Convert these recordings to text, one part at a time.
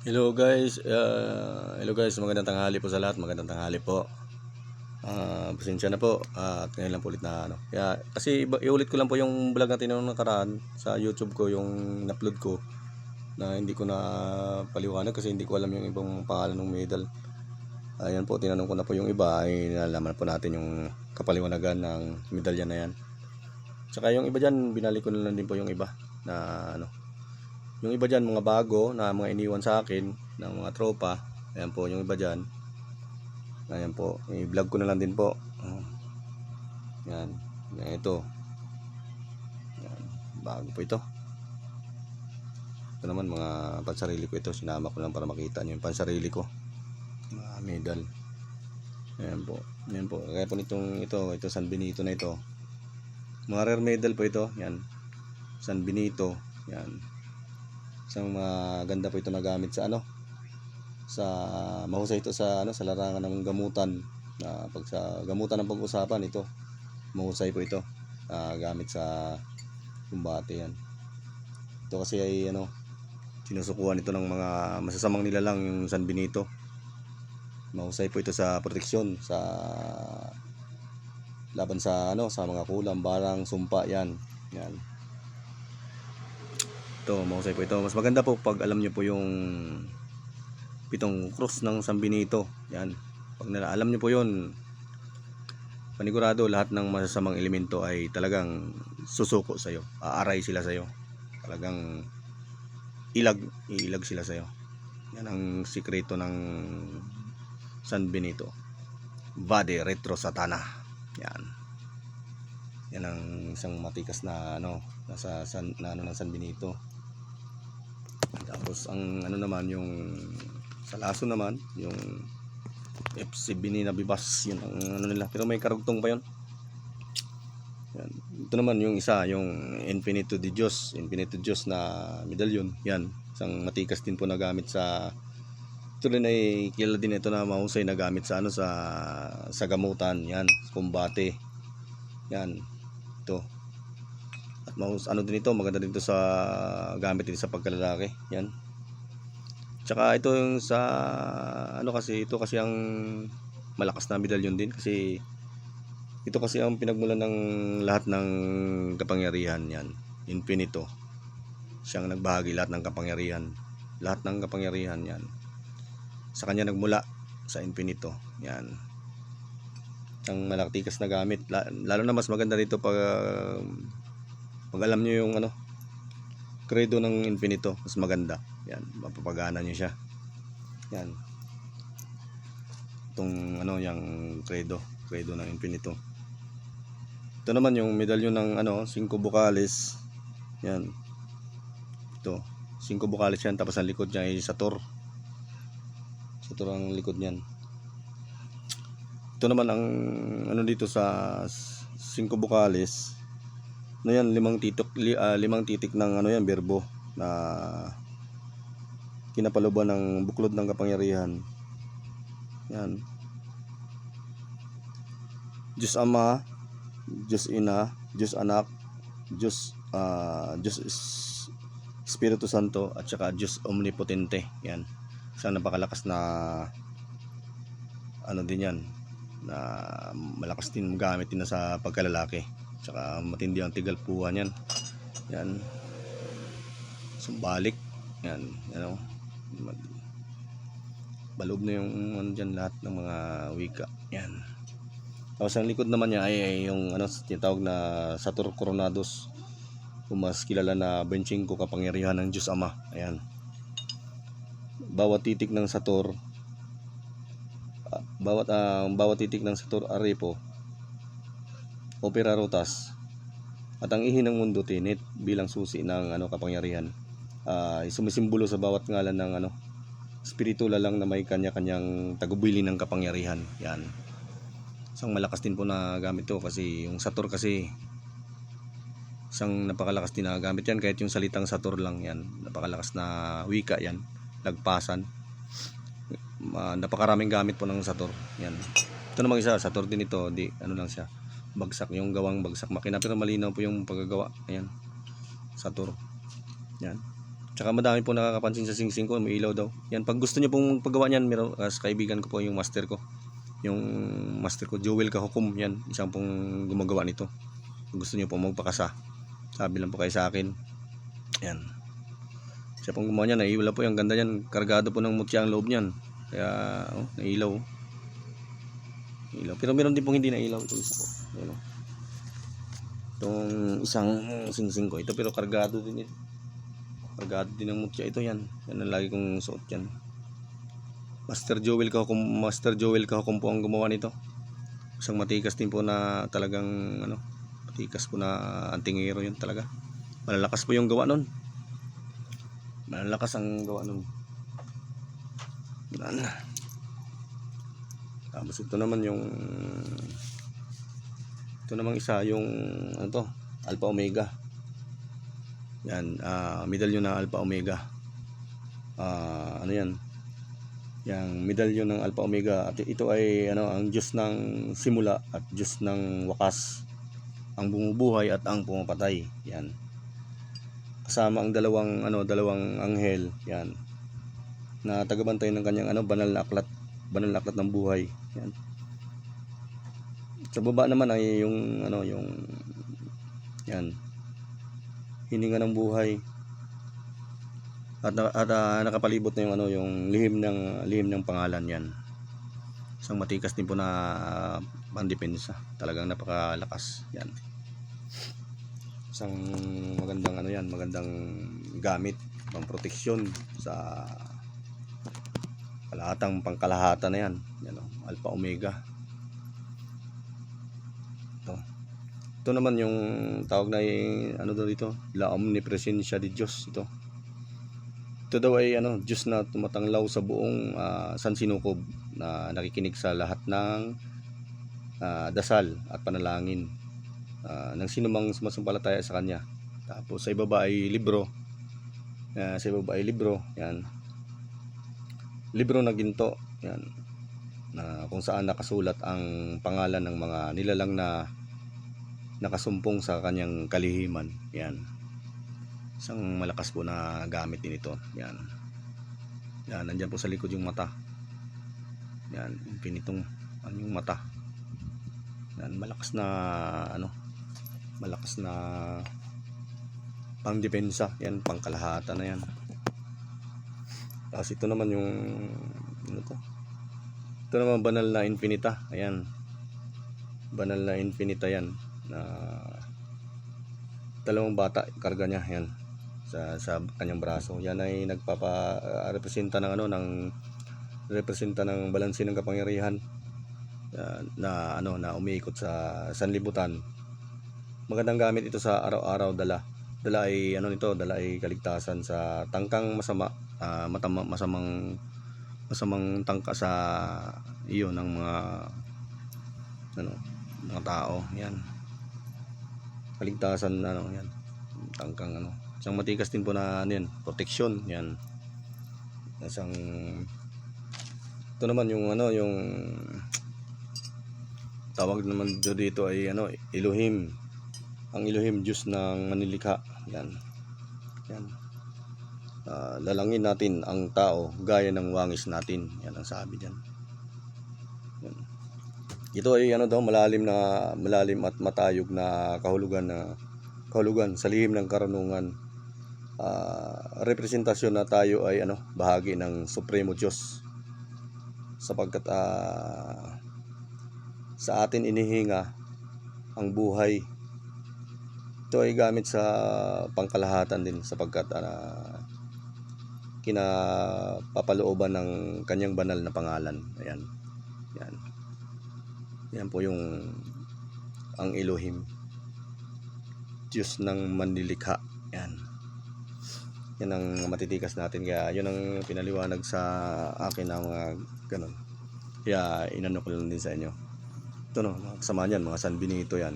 Hello guys, magandang tanghali po sa lahat, magandang tanghali po. Pasensya na po at ngayon lang po ulit na ano. Kaya kasi iulit ko lang po yung vlog natin noong nakaraan sa YouTube ko, yung in-upload ko na hindi ko na paliwanag kasi hindi ko alam yung ibang pangalan ng medal. Ayan po, tinanong ko na po yung iba, ay nalalaman po natin yung kapaliwanagan ng medalya na yan. Tsaka yung iba dyan, binalik ko na lang din po yung iba na ano. Yung iba dyan, mga bago na mga iniwan sa akin ng mga tropa. Ayan po yung iba dyan. Ayan po, i-vlog ko na lang din po. Yan, ito. Yan, bago po ito. Ito naman mga pansarili ko ito. Sinama ko lang para makita nyo yung pansarili ko. Mga medal. Ayan po. Ayan po. Kaya po nitong ito San Benito na ito. Mga rare medal po ito. Yan. San Benito. Yan. Isang maganda po ito na gamit sa ano. Sa mahusay ito sa ano, sa larangan ng gamutan. Pag sa gamutan ng pag-usapan ito. Mahusay po ito. Gamit sa kumbate yan. Ito kasi ay ano, sinusukuhan ito ng mga masasamang nilalang, yung San Benito. Mahusay po ito sa proteksyon, sa laban sa ano, sa mga kulam, barang, sumpa yan. Yan. Ito, mahusay po ito. Mas maganda po pag alam niyo po yung pitong cross ng San Benito. Yan. Pag alam niyo po yun, panigurado lahat ng masasamang elemento ay talagang susuko sa iyo. Aaray sila sa iyo. Talagang iilag sila sa iyo. Yan ang sikreto ng San Benito. Vade Retro Satana. Yan. Yan ang isang matikas na ano, nasa ano ng San Benito. Tapos ang ano naman, yung sa laso naman, yung FC Binina Bibas, yun ang ano nila, pero may karugtong pa yun. Yan. Ito naman yung isa, yung Infinito de Dios na medalyon. Yan, isang matikas din po na gamit sa, ito rin ay kilala din ito na mahusay na gamit sa ano, sa gamutan. Yan, kumbate. Yan, ito. At ano din ito, maganda din ito sa gamit din sa pagkalalaki. Yan. Tsaka ito yung sa ano, kasi ito kasi ang malakas na medalyon din, kasi ito kasi ang pinagmulan ng lahat ng kapangyarihan. Yan, Infinito. Siyang nagbahagi lahat ng kapangyarihan. Lahat ng kapangyarihan yan sa kanya nagmula, sa Infinito. Yan. Ang malaktikas na gamit. Lalo na mas maganda dito pag alam nyo yung ano, credo ng Infinito. Mas maganda. Yan. Mapapagana nyo siya. Yan. Itong ano, yung credo ng Infinito. Ito naman yung medalyon ng ano, 5 bukales. Yan. Ito. 5 bukales yan. Tapos ang likod niya ay Sator. Ito ang likod niyan. Ito naman ang ano dito sa 5 bukales. Ano yan, 5 titik ng ano yan, berbo na kinapaluban ng buklod ng kapangyarihan. Yan. Diyos Ama, Diyos Ina, Diyos Anak, Diyos Espiritu Santo, at saka Diyos Omnipotente. Yan. Isang napakalakas na ano din yan, na malakas din gamit din na sa pagkalalaki. Tsaka matindi ang tigalpuan yan. Yan. Sumbalik. Yan. Ano, balob na yung ano dyan, lahat ng mga wika. Yan. Tapos ang likod naman niya ay yung ano, tinatawag na Sator Coronados, kung mas kilala na 25 kapangyarihan ng Diyos Ama. Ayan. Bawat titik ng Sator, bawat titik ng Sator Arepo, Opera Rotas, at ang ihi ng mundo tinit bilang susi ng ano, kapangyarihan. Sumisimbolo sa bawat ngalan ng ano, espiritu lalang na may kanya-kanyang tagubilin ng kapangyarihan. Yan. Isang malakas din po na gamit to, kasi yung Sator kasi isang napakalakas din na gamit yan, kahit yung salitang Sator lang yan, napakalakas na wika yan, lagpasan. Napakaraming gamit po ng Sator. Yan. Ito namang isa, Sator din ito, di ano lang siya, bagsak, yung gawang bagsak makina, pero malinaw po yung paggagawa. Ayan, Sator. Yan. Tsaka madami po nakakapansin sa singsing ko, may ilaw daw. Yan, pag gusto niyo pong paggawa niyan, meron kaibigan ko po yung master ko. Yung master ko, Joel Kahukom, yan, isang pong gumagawa nito. Kung gusto niyo po magpakasa, sabi lang po kayo sa akin. Yan. Siya pong gumawa niyan, naiilaw po yung ganda niyan. Kargado po ng mutya ang loob niyan. Kaya, nailaw. Ilaw. Pero meron din pong hindi nailaw. Ito isa po. Ayan, itong isang singsing ko. Ito pero kargado din ito. Kargado din ng mutya ito yan. Yan ang lagi kong suot yan. Master Joel Kahukom po ang gumawa nito. Isang matikas din po na talagang matikas po na antingero yun talaga. Malalakas po yung gawa nun. Malalakas ang gawa nun. Yan. Tapos ito naman isa yung Alpha Omega. Yan, medalyon ng Alpha Omega. Yan? Yang medalyon ng Alpha Omega, at ito ay ang Diyos ng simula at Diyos ng wakas, ang bumubuhay at ang pumapatay. Yan. Kasama ang dalawang anghel, yan, na tagabantay ng kanyang banal na aklat ng buhay. Yan. Sa baba naman ay yung yan, hininga ng buhay. At nakapalibot na yung lihim ng pangalan yan. Isang matikas din po na pandepensa. Talagang napakalakas yan. Isang magandang magandang gamit, pang proteksyon sa pangkalahatan na yan. Alpha Omega. Ito naman yung tawag na dito, La Omnipresencia de Dios. Ito daw ay Diyos na tumatanglaw sa buong sansinukob, na nakikinig sa lahat ng dasal at panalangin ng sinumang sumasampalataya sa kanya. Tapos sa ibaba ay libro. Yan. Libro na ginto, yan, na kung saan nakasulat ang pangalan ng mga nilalang na nakasumpong sa kanyang kalihiman. Yan. Isang malakas po na gamit din ito. Yan. Yan, nandiyan po sa likod yung mata. Yan, infinitong yung mata. Yan, malakas na pangdepensa. Yan, pangkalahatan na yan. Tapos ito naman yung ito naman banal na infinita. Ayan. Banal na infinita yan, na dalawang bata karga niya yan sa kanyang braso. Yan ay representa ng balanse ng kapangyarihan na umiikot sa sanlibutan. Magandang gamit ito sa araw-araw. Dala ay dala ay kaligtasan sa tangkang masama, masamang tangka sa iyo ng mga tao. Yan. Kaligtasan yan. Tangkang isang matikas din po na proteksyon. Yan. Ito naman yung tawag naman dito ay Elohim. Ang Elohim, Diyos ng manilikha. Yan. Yan. Lalangin natin ang tao gaya ng wangis natin. Yan ang sabi diyan. Yan. Ito ay malalim at matayog na kahulugan sa lihim ng karunungan. Representasyon na tayo ay bahagi ng Supremo Diyos, sapagkat sa atin inihinga ang buhay. Ito ay gamit sa pangkalahatan din, sapagkat kinapapalooban ng kanyang banal na pangalan. Ayan. Yan. Yan po ang Elohim, Diyos ng manlilikha. Yan. Yan ang matitikas natin. Kaya yun ang pinaliwanag sa akin ng mga ganun. Kaya inano ko lang din sa inyo. Ito kasama niyan, mga San Benito yan.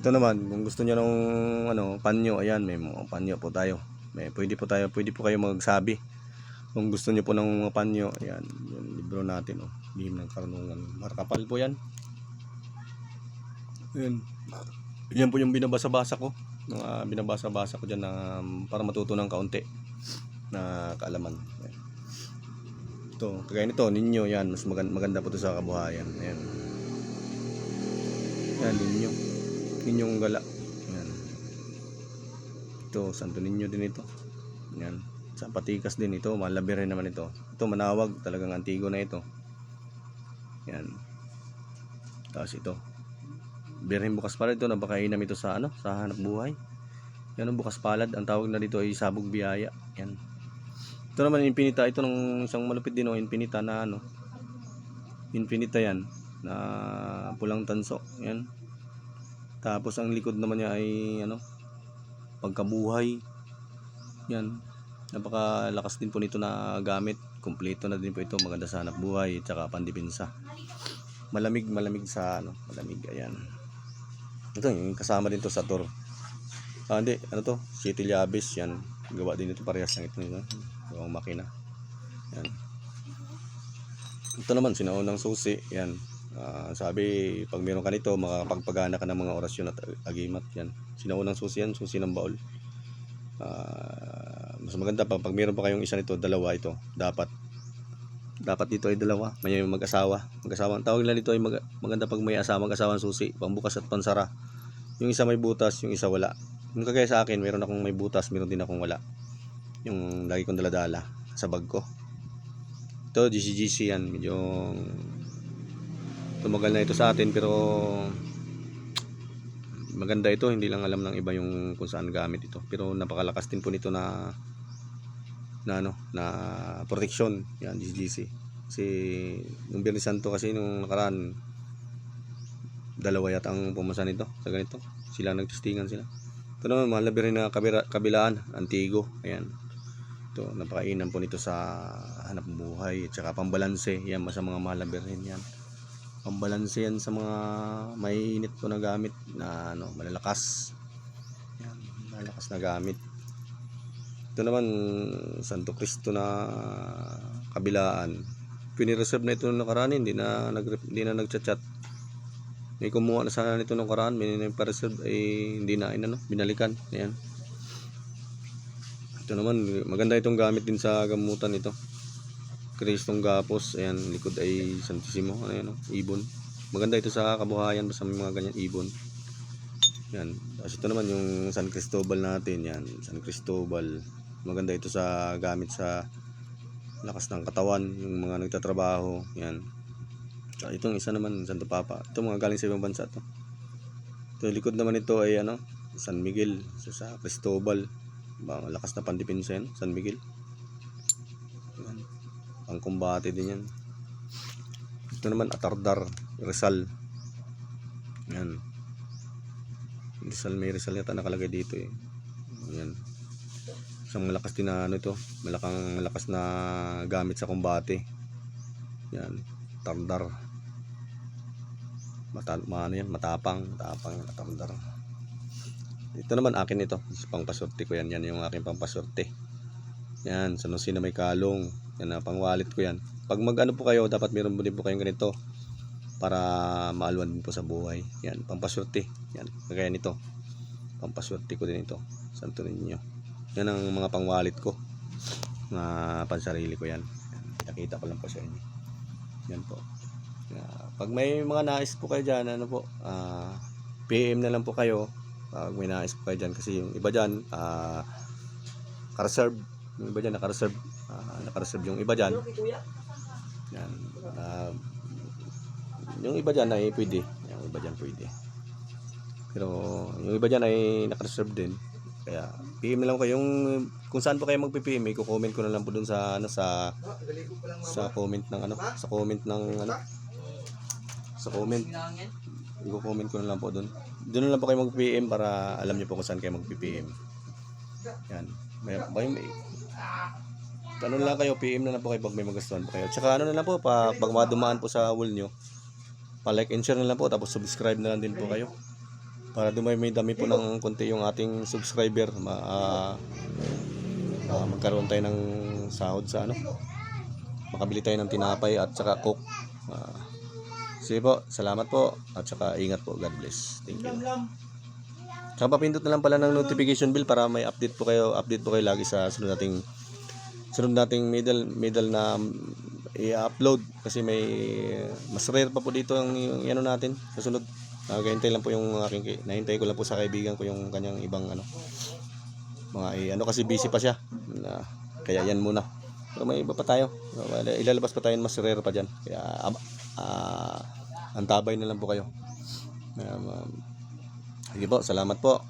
Ito naman, kung gusto niyo ng panyo, ayan, may mga panyo po tayo. Pwede po kayo magsabi. Kung gusto niyo po ng mga panyo, ayan, yung libro natin, Lihim ng Karunungan. Markapal po yan. Ayan. Yan po yung binabasa-basa ko. mga binabasa-basa ko dyan na para matuto ng kaunti na kaalaman. Ayan. Ito, kagaya nito, ninyo yan, mas maganda po ito sa kabuhayan. Ayan. Yan, ninyong gala. Ayan. Ito, Santo Niño din ito. Ayan. Sa Patikas din ito, malabi rin naman ito. Ito, Manawag, talagang antigo na ito. Ayan. Tapos ito, Birhen Bukas Palad. Ito, napakainam ito sa sa hanap buhay. Yan ang bukas palad. Ang tawag na dito ay sabog biyaya. Yan. Ito naman infinita. Ito ng isang malupit din infinita na infinita yan na pulang tanso. Yan. Tapos ang likod naman niya ay pagkabuhay. Yan. Napakalakas din po nito na gamit. Kumpleto na din po ito. Maganda sa hanap buhay at saka pandipinsa. Malamig sa malamig. Ayan. Ito yung kasama din to sa tour. Hindi, to? City Labis, yan. Gawa din ito, parehas lang ito. Gawang makina. Yan. Ito naman, sinaunang susi. Yan. Sabi, pag meron ka nito, makakapagpagana ka ng mga orasyon at agimat. Yan. Sinaunang susi yan, susi ng baul. Mas maganda pa, pag meron pa kayong isa nito, dalawa ito. Dapat dito ay dalawa. May mag-asawa. Ang tawag nila dito ay maganda pag may asawa, mag-asawang susi. Pambukas at pansara. Yung isa may butas, yung isa wala. Yung kagaya sa akin, meron akong may butas, meron din akong wala. Yung lagi kong daladala sa bag ko. Ito, GC yan. Medyo tumagal na ito sa atin, pero maganda ito. Hindi lang alam ng iba yung kung saan gamit ito. Pero napakalakas din po nito na protection. Yan, GC. Kasi nung Biyernes Santo kasi nung nakaraan, dalawa yata ang pumasa nito sa ganito. Sila nagtestingan sila. Ito naman, mahalabi rin na kabilaan, antigo. Ayan. Ito, napakainam po nito sa hanap buhay at saka pambalanse. Yan, sa mga mahalabi rin yan. Pambalanse yan sa mga mainit po na gamit na malalakas. Yan, malalakas na gamit. Ito naman, Santo Cristo na kabilaan. Pinireserve na ito nung nakaraan, hindi na nagchat-chat. May kumuha na sana nito nung nakaraan, may nagpa-reserve ay hindi na binalikan. Ayan. Ito naman, maganda itong gamit din sa gamutan ito. Kristong Gapos, ayan, likod ay Santissimo, ibon. Maganda ito sa kabuhayan basta may mga ganyan ibon. Yan. Tapos ito naman yung San Cristobal natin, yan, San Cristobal. Maganda ito sa gamit sa lakas ng katawan, yung mga nagtatrabaho, yan. So, itong isa naman, Santo Papa. Ito mga galing sa ibang bansa to. Ito likod naman ito ay San Miguel, sa Cristobal. Malakas na pandipinsa yan, San Miguel. Yan. Pangkumbate din yan. Ito naman Atardar, Rizal. Yan. Rizal, may Rizal yata nakalagay dito eh. Yan. Isang malakas din na ito, malakas na gamit sa kumbate. Yan, Tardar. Matapang Tardar. Ito naman akin ito, pangpasorte ko yan. Yan yung aking pangpasorte. Yan, sa nusi na may kalong. Yan na pang wallet ko yan. Pag po kayo, dapat meron din po kayong ganito para maalwan din po sa buhay. Yan, pangpasorte. Yan, kagaya nito. Pangpasorte ko din ito. Santo Niño. Yan ang mga pang-wallet ko. Pansarili ko yan. Nakita ko lang po sa inyo. Yan po. Pag may mga nais po kayo dyan, PM na lang po kayo. Pag may nais po kayo dyan. Kasi yung iba dyan, naka-reserve. Yung iba dyan, naka-reserve. Naka-reserve yung iba dyan. Yan. Yung iba dyan ay pwede. Yung iba dyan pwede. Pero yung iba dyan ay naka-reserve din. Kaya PM na lang kayo. Yung kung saan po kayo magpi-PM, i-comment ko na lang po dun sa comment ng sa comment ng sa comment. I-comment ko na lang po dun. Doon na lang po kayo mag-PM para alam niyo po kung saan kayo mag-PM. Yan. May ano lang kayo, PM na lang po kayo pag may magustuhan po kayo. Tsaka na lang po, pag madumaan po sa wall nyo, pa-like and share na lang po, tapos subscribe na lang din po kayo. Para may dami po ng konti yung ating subscriber, magkaroon tayo ng sahod sa makabili tayo ng tinapay at saka coke. Sige po, salamat po, at saka ingat po. God bless. Thank you. Saka papindot na lang pala ng notification bell para may update po kayo lagi sa sunod nating middle na i-upload, kasi may mas rare pa po dito yung ano natin sa sunod. Nagahintay lang po yung nahintay ko lang po sa kaibigan ko yung kanyang ibang mga kasi busy pa siya. Kaya yan muna. So, may iba pa tayo. Ilalabas pa tayo mas rare pa diyan. Kaya antabay na lang po kayo. Sige po, salamat po.